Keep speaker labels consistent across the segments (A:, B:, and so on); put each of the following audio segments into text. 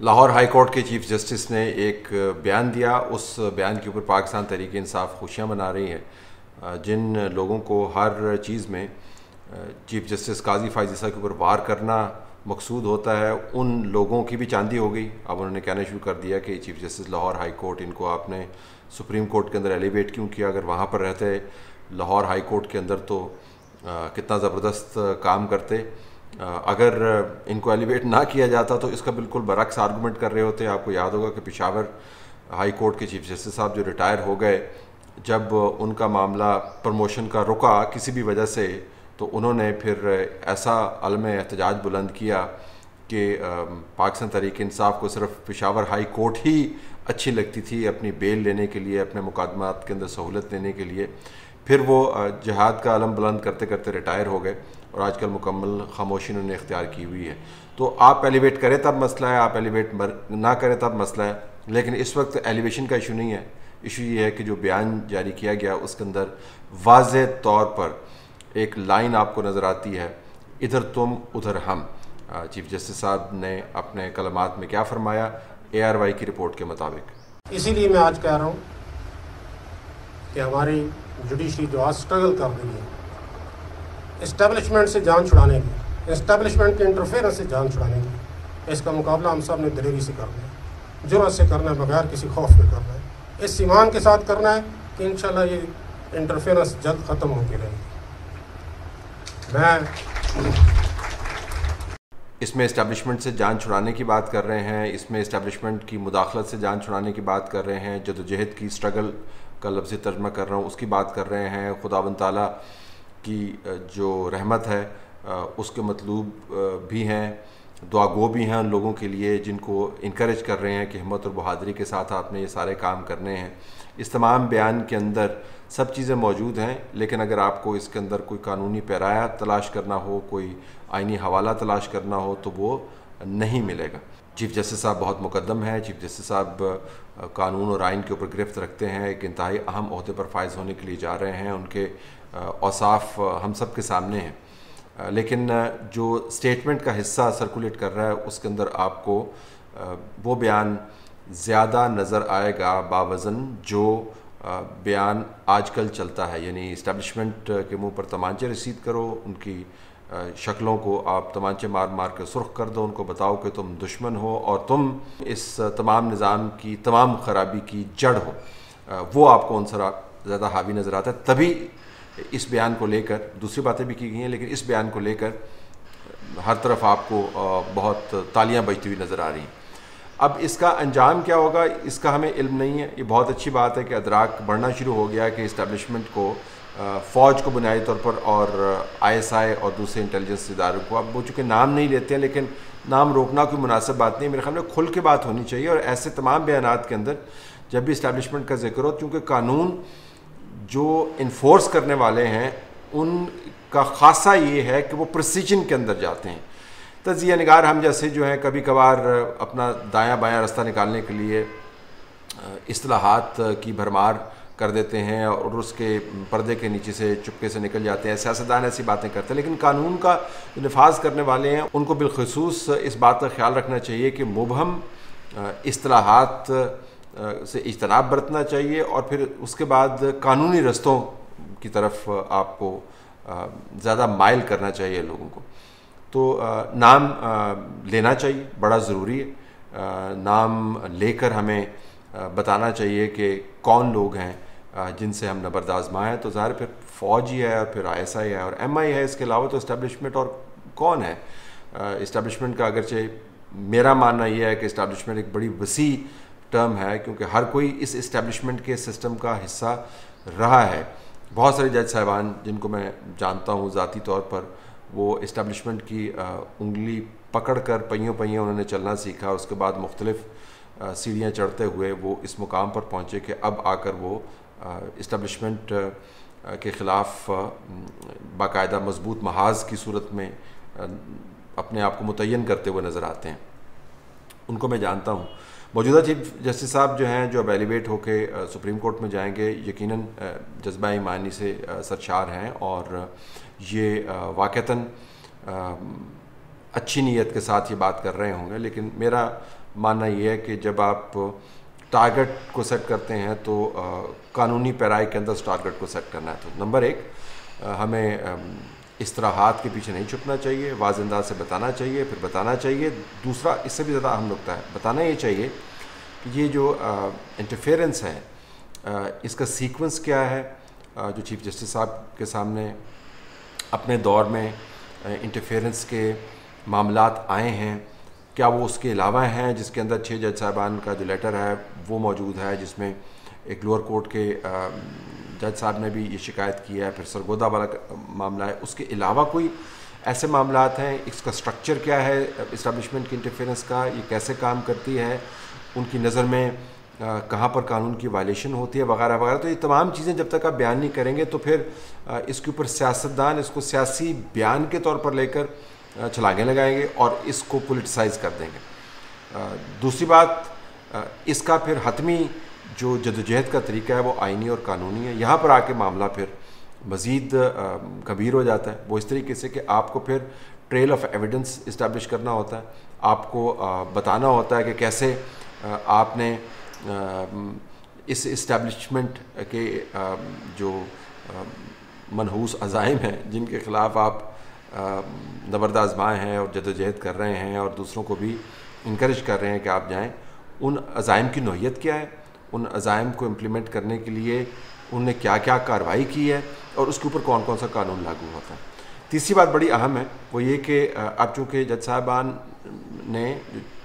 A: Lahore high court के chief justice ने एक बयान दिया। उस बयान के ऊपर पाकिस्तान तहरीक इंसाफ खुशियाँ मना रही है। जिन लोगों को हर चीज़ में चीफ जस्टिस काजी फ़ाइज़ ईसा के ऊपर वार करना मकसूद होता है, उन लोगों की भी चांदी हो गई। अब उन्होंने कहना शुरू कर दिया कि chief justice Lahore high court, इनको आपने सुप्रीम कोर्ट के अंदर एलिवेट क्यों किया? अगर वहाँ पर रहते लाहौर हाई कोर्ट के अंदर तो कितना ज़बरदस्त काम करते। अगर इनको एलिवेट ना किया जाता तो इसका बिल्कुल बरक्स आर्गूमेंट कर रहे होते। आपको याद होगा कि पेशावर हाई कोर्ट के चीफ जस्टिस साहब जो रिटायर हो गए, जब उनका मामला प्रमोशन का रुका किसी भी वजह से, तो उन्होंने फिर ऐसा अलम एहतजाज बुलंद किया कि पाकिस्तान तहरीक इंसाफ को सिर्फ पेशावर हाई कोर्ट ही अच्छी लगती थी अपनी बेल लेने के लिए, अपने मुकदमात के अंदर सहूलत देने के लिए। फिर वो जिहाद का अलम बुलंद करते करते रिटायर हो गए और आजकल मुकम्मल खामोशी उन्होंने इख्तियार की हुई है। तो आप एलिवेट करें तब मसला है, आप एलिवेट ना करें तब मसला है। लेकिन इस वक्त एलिवेशन का इशू नहीं है। इशू ये है कि जो बयान जारी किया गया उसके अंदर वाज़ेह तौर पर एक लाइन आपको नज़र आती है, इधर तुम उधर हम। चीफ जस्टिस साहब ने अपने कलमात में क्या फरमाया, ARY की रिपोर्ट के मुताबिक।
B: इसीलिए मैं आज कह रहा हूँ कि हमारी जुडिशरी जो आज स्ट्रगल कर रही है इस्टेब्लिशमेंट से जान छुड़ाने की, इस्टेब्लिशमेंट के इंटरफेरेंस से जान छुड़ाने की, इसका मुकाबला हम सब ने दिलेरी से करना है, जुर्रत से करना है, बगैर किसी खौफ में करना है, इस ईमान के साथ करना है कि इंशाल्लाह ये इंटरफेरेंस जल्द ख़त्म होती रहेगी। मैं
A: इसमें इस्टेब्लिशमेंट से जान छुड़ाने की बात कर रहे हैं, इसमें इस्टेब्लिशमेंट की मुदाखलत से जान छुड़ाने की बात कर रहे हैं, जदोजहद की, स्ट्रगल का लफ्ज़ी तर्जमा कर रहा हूँ, उसकी बात कर रहे हैं। खुदावंद ताला की जो रहमत है उसके मतलूब भी हैं, दुआगो भी हैं उन लोगों के लिए जिनको इनकरेज कर रहे हैं कि हिम्मत और बहादुरी के साथ आपने ये सारे काम करने हैं। इस तमाम बयान के अंदर सब चीज़ें मौजूद हैं, लेकिन अगर आपको इसके अंदर कोई कानूनी पैराया तलाश करना हो, कोई आइनी हवाला तलाश करना हो, तो वो नहीं मिलेगा। चीफ जस्टिस साहब बहुत मुकद्दम है। चीफ जस्टिस साहब कानून और आइन के ऊपर गिरफ्त रखते हैं, एक इंतहाई अहम ओहदे पर फाइज होने के लिए जा रहे हैं। उनके औसाफ हम सब के सामने हैं, लेकिन जो स्टेटमेंट का हिस्सा सर्कुलेट कर रहा है उसके अंदर आपको वो बयान ज़्यादा नज़र आएगा बावज़न जो बयान आजकल चलता है, यानी इस्टेब्लिशमेंट के मुंह पर तमांचे रसीद करो, उनकी शक्लों को आप तमांचे मार मार के सुर्ख कर दो, उनको बताओ कि तुम दुश्मन हो और तुम इस तमाम निज़ाम की तमाम ख़राबी की जड़ हो। वो आपको उनसे ज़्यादा हावी नज़र आता है। तभी इस बयान को लेकर दूसरी बातें भी की गई हैं, लेकिन इस बयान को लेकर हर तरफ आपको बहुत तालियां बजती हुई नज़र आ रही हैं। अब इसका अंजाम क्या होगा इसका हमें इल्म नहीं है। ये बहुत अच्छी बात है कि अदराक बढ़ना शुरू हो गया कि इस्टेब्लिशमेंट को, फ़ौज को बुनियादी तौर पर और ISI और दूसरे इंटेलिजेंस इदारों को, अब वो चूँकि नाम नहीं लेते हैं, लेकिन नाम रोकना कोई मुनासिब बात नहीं। मेरे ख्याल में खुल के बात होनी चाहिए और ऐसे तमाम बयानात के अंदर जब भी इस्टेब्लिशमेंट का जिक्र हो, क्योंकि कानून जो इन्फोर्स करने वाले हैं उनका ख़ासा ये है कि वो प्रिसीजन के अंदर जाते हैं। तजिया निगार हम जैसे जो हैं कभी कभार अपना दायां बायां रास्ता निकालने के लिए इस्तिलाहात की भरमार कर देते हैं और उसके पर्दे के नीचे से चुपके से निकल जाते हैं। सियासतदान ऐसी बातें करते हैं, लेकिन कानून का जो नफाज करने वाले हैं उनको बिलखसूस इस बात का ख्याल रखना चाहिए कि मुबहम इस्तिलाहात से इज्तनाब बरतना चाहिए और फिर उसके बाद कानूनी रस्तों की तरफ आपको ज़्यादा माइल करना चाहिए लोगों को। तो नाम लेना चाहिए, बड़ा ज़रूरी है। नाम लेकर हमें बताना चाहिए कि कौन लोग हैं जिनसे हम नबर्द आज़माएँ। तो ज़ाहिर फिर फ़ौज ही है और फिर ISI है और MI है, इसके अलावा तो इस्टेब्लिशमेंट और कौन है। इस्टेब्लिशमेंट का अगरचे मेरा मानना यह है कि इस्टेब्लिशमेंट एक बड़ी वसी टर्म है, क्योंकि हर कोई इस इस्टेब्लिशमेंट के सिस्टम का हिस्सा रहा है। बहुत सारे जज साहिबान जिनको मैं जानता हूँ ज़ाती तौर पर, वो इस्टेब्लिशमेंट की उंगली पकड़ कर पहियों पहियों उन्होंने चलना सीखा। उसके बाद मुख्तलिफ़ सीढ़ियाँ चढ़ते हुए वो इस मुकाम पर पहुँचे कि अब आकर वो इस्टेब्लिशमेंट के ख़िलाफ़ बाकायदा मजबूत महाज की सूरत में अपने आप को मुतय्यन करते हुए नज़र आते हैं। उनको मैं जानता हूँ। मौजूदा चीफ जस्टिस साहब जो हैं, जो अब एलिवेट होकर सुप्रीम कोर्ट में जाएंगे, यकीनन जज्बा ईमानी से सरशार हैं और ये वाक़तन अच्छी नीयत के साथ ये बात कर रहे होंगे, लेकिन मेरा मानना ये है कि जब आप टारगेट को सेट करते हैं तो कानूनी पैराई के अंदर उस टारगेट को सेट करना है। तो नंबर एक, हमें इस तरह हाथ के पीछे नहीं छुपना चाहिए, वाज़ेह अंदाज से बताना चाहिए, फिर बताना चाहिए। दूसरा, इससे भी ज़्यादा अहम नुकता है, बताना ये चाहिए कि ये जो इंटरफेरेंस है इसका सीक्वेंस क्या है। जो चीफ़ जस्टिस साहब के सामने अपने दौर में इंटरफेरेंस के मामलात आए हैं, क्या वो उसके अलावा हैं जिसके अंदर 6 जज साहबान का जो लेटर है वो मौजूद है, जिसमें एक लोअर कोर्ट के जज साहब ने भी ये शिकायत की है, फिर सरगोदा वाला मामला है, उसके अलावा कोई ऐसे मामलात हैं, इसका स्ट्रक्चर क्या है इस्टेब्लिशमेंट की इंटरफेरेंस का, ये कैसे काम करती है, उनकी नज़र में कहाँ पर कानून की वायलेशन होती है, वगैरह वगैरह। तो ये तमाम चीज़ें जब तक आप बयान नहीं करेंगे तो फिर इसके ऊपर सियासतदान इसको सियासी बयान के तौर पर लेकर छलांगे लगाएंगे और इसको पोलिटिसाइज़ कर देंगे। दूसरी बात, इसका फिर हतमी जो जदोजहद का तरीका है वो आइनी और कानूनी है। यहाँ पर आके मामला फिर मज़ीद गंभीर हो जाता है, वो इस तरीके से कि आपको फिर ट्रेल ऑफ एविडेंस इस्टेब्लिश करना होता है, आपको बताना होता है कि कैसे आपने इस इस्टेब्लिशमेंट के जो मनहूस अज़ाइम हैं जिनके ख़िलाफ़ आप नबर्द आज़माए हैं और जदोजहद कर रहे हैं और दूसरों को भी इनकरेज कर रहे हैं कि आप जाएं, उन अज़ाइम की नौइयत क्या है, उन अज़ाइम को इम्प्लीमेंट करने के लिए उनने क्या क्या कार्रवाई की है और उसके ऊपर कौन कौन सा कानून लागू होता है। तीसरी बात बड़ी अहम है, वो ये कि अब चूँकि जज साहबान ने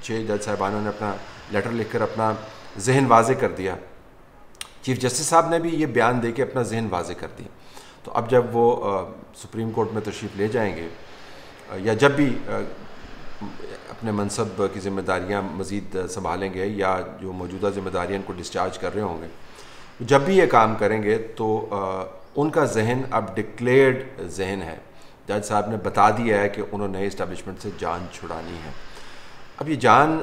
A: 6 जज साहबानों ने अपना लेटर लिखकर अपना जहन वाज़े कर दिया, चीफ़ जस्टिस साहब ने भी ये बयान दे के अपना जहन वाज़े कर दिया। तो अब जब वो सुप्रीम कोर्ट में तशरीफ़ ले जाएंगे या जब भी अपने मनसब की ज़िम्मेदारियाँ मज़ीद संभालेंगे या जो मौजूदा ज़िम्मेदारियाँ इनको डिस्चार्ज कर रहे होंगे, जब भी ये काम करेंगे तो उनका जहन अब डिक्लेयर्ड जहन है। जज साहब ने बता दिया है कि उन्होंने इस्टेब्लिशमेंट से जान छुड़ानी है। अब ये जान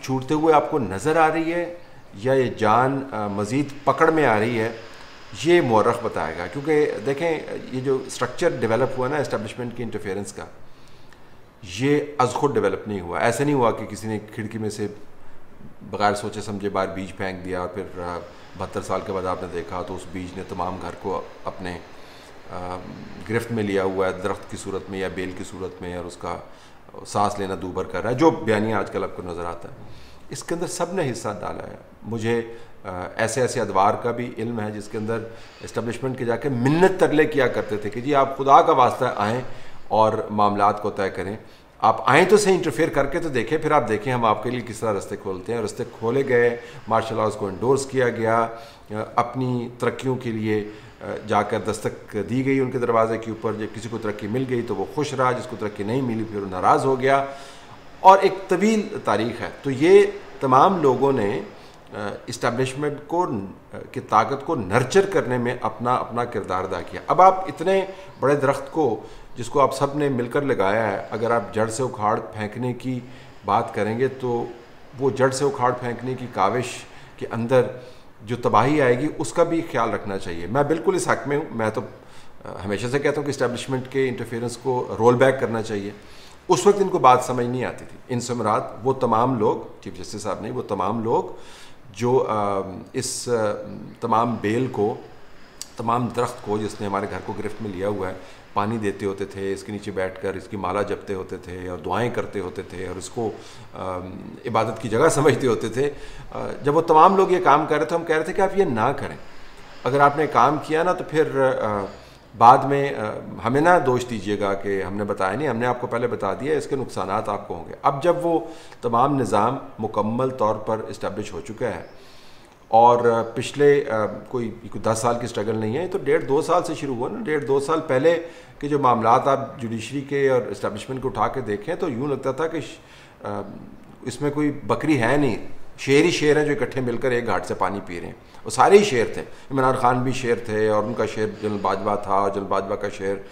A: छूटते हुए आपको नज़र आ रही है या ये जान मज़ीद पकड़ में आ रही है, ये मौरख बताएगा। क्योंकि देखें, ये जो स्ट्रक्चर डेवलप हुआ ना इस्टेब्लिशमेंट की इंटरफेरेंस का, ये अज़ खुद डेवलप नहीं हुआ। ऐसे नहीं हुआ कि किसी ने खिड़की में से बग़ैर सोचे समझे बाहर बीज फेंक दिया और फिर 72 साल के बाद आपने देखा तो उस बीज ने तमाम घर को अपने गिरफ्त में लिया हुआ है, दरख्त की सूरत में या बेल की सूरत में, और उसका सांस लेना दूभर कर रहा है, जो बयानिया आजकल आपको नज़र आता है। इसके अंदर सब ने हिस्सा डाला है। मुझे ऐसे ऐसे अदवार का भी इल्म है जिसके अंदर इस्टेब्लिशमेंट के जाके मिन्नत तरले किया करते थे कि जी आप खुदा का वास्ता आएँ और मामलात को तय करें, आप आएँ तो सही, इंटरफेयर करके तो देखें, फिर आप देखें हम आपके लिए किस तरह रास्ते खोलते हैं। रास्ते खोले गए, मार्शल लॉज को इंडोर्स किया गया, अपनी तरक्कियों के लिए जाकर दस्तक दी गई उनके दरवाजे के ऊपर। जब किसी को तरक्की मिल गई तो वो खुश रहा, जिसको तरक्की नहीं मिली फिर वो नाराज़ हो गया, और एक तवील तारीख़ है। तो ये तमाम लोगों ने इस्टेब्लिशमेंट को की ताकत को नर्चर करने में अपना अपना किरदार अदा किया। अब आप इतने बड़े दरख्त को जिसको आप सब ने मिलकर लगाया है, अगर आप जड़ से उखाड़ फेंकने की बात करेंगे तो वो जड़ से उखाड़ फेंकने की काविश के अंदर जो तबाही आएगी उसका भी ख्याल रखना चाहिए। मैं बिल्कुल इस हक़ में हूँ। मैं तो हमेशा से कहता हूँ कि इस्टेब्लिशमेंट के इंटरफेरेंस को रोल बैक करना चाहिए। उस वक्त इनको बात समझ नहीं आती थी। इनसे मुराद वो तमाम लोग, चीफ जस्टिस साहब नहीं, वो तमाम लोग जो इस तमाम बेल को, तमाम दरख्त को जिसने हमारे घर को गिरफ्त में लिया हुआ है, पानी देते होते थे, इसके नीचे बैठकर इसकी माला जपते होते थे और दुआएं करते होते थे और इसको इबादत की जगह समझते होते थे। जब वो तमाम लोग ये काम कर रहे थे, हम कह रहे थे कि आप ये ना करें। अगर आपने काम किया ना तो फिर बाद में हमें ना दोष दीजिएगा कि हमने बताया नहीं, हमने आपको पहले बता दिया, इसके नुकसानात आपको होंगे। अब जब वो तमाम निज़ाम मुकम्मल तौर पर इस्टेब्लिश हो चुका है और पिछले कोई 10 साल की स्ट्रगल नहीं है, तो 1.5-2 साल से शुरू हुआ ना। 1.5-2 साल पहले के जो मामलात आप जुडिशरी के और इस्टेब्लिशमेंट को उठा के देखें तो यूँ लगता था कि इसमें कोई बकरी है नहीं, शेर ही शेर हैं जो इकट्ठे मिलकर एक घाट से पानी पी रहे हैं। वो सारे ही शेर थे। इमरान खान भी शेर थे और उनका शेर जनरल बाजवा था, जनरल बाजवा का शेर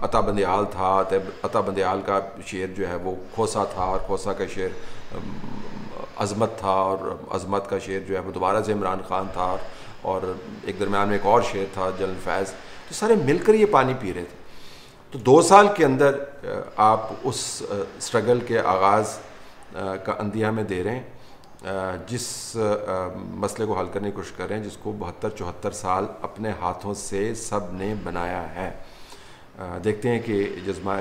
A: अता बंदियाल था, अता बंदियाल का शेर जो है वो खोसा था और खोसा का शेर अज़मत था और अज़मत का शेर जो है वो दोबारा से इमरान खान था और एक दरम्यान में एक और शेर था जनरल फैज़। तो सारे मिलकर ये पानी पी रहे थे। तो 2 साल के अंदर आप उस स्ट्रगल के आगाज़ का अंदिया में दे रहे हैं, जिस मसले को हल करने की कोशिश कर रहे हैं, जिसको 72-74 साल अपने हाथों से सब ने बनाया है। देखते हैं कि जज्बा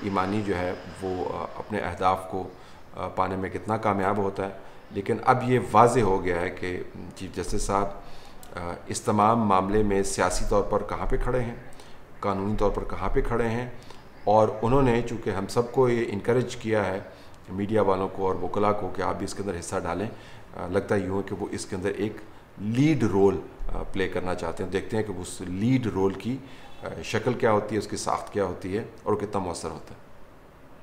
A: ईमानी जो है वो अपने अहदाफ को पाने में कितना कामयाब होता है। लेकिन अब ये वाज़े हो गया है कि चीफ जस्टिस साहब इस तमाम मामले में सियासी तौर पर कहाँ पे खड़े हैं, कानूनी तौर पर कहाँ पे खड़े हैं, और उन्होंने चूँकि हम सबको ये इनकरेज किया है, मीडिया वालों को और वकला को, कि आप भी इसके अंदर हिस्सा डालें, लगता यूँ है कि वो इसके अंदर एक लीड रोल प्ले करना चाहते हैं। देखते हैं कि उस लीड रोल की शक्ल क्या होती है, उसकी साख्त क्या होती है और कितना मौसर होता है।